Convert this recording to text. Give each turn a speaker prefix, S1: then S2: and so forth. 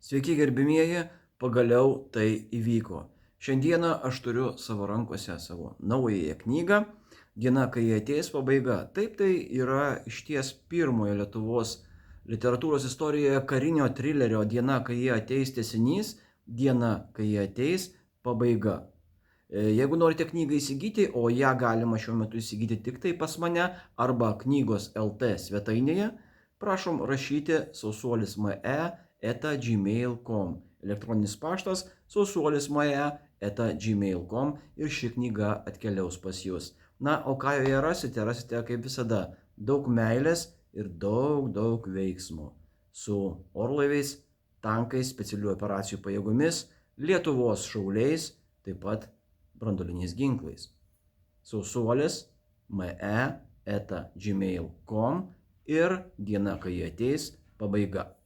S1: Sveiki gerbimieji, pagaliau tai įvyko. Šiandieną aš turiu savo rankose savo naująją knygą Diena, kai ateis pabaiga. Taip, tai yra išties pirmojo Lietuvos literatūros istorijoje karinio trilerio Diena, kai jie ateis tęsinys, Diena, kai jie ateis pabaiga. Jeigu norite knygą įsigyti, o ją galima šiuo metu įsigyti tik tai pas mane arba knygos LT svetainėje, prašom rašyti sausuolisme@gmail.com. Elektroninis paštas sausuolisme@gmail.com ir ši knyga atkeliaus pas jūs. Na, o ką joje rasite? Rasite kaip visada daug meilės ir daug veiksmo. Su orlaiviais, tankais, specialių operacijų pajėgomis, Lietuvos šauliais, taip pat branduoliniais ginklais. sausuolis.me@gmail.com ir Diena, kai ateis pabaiga.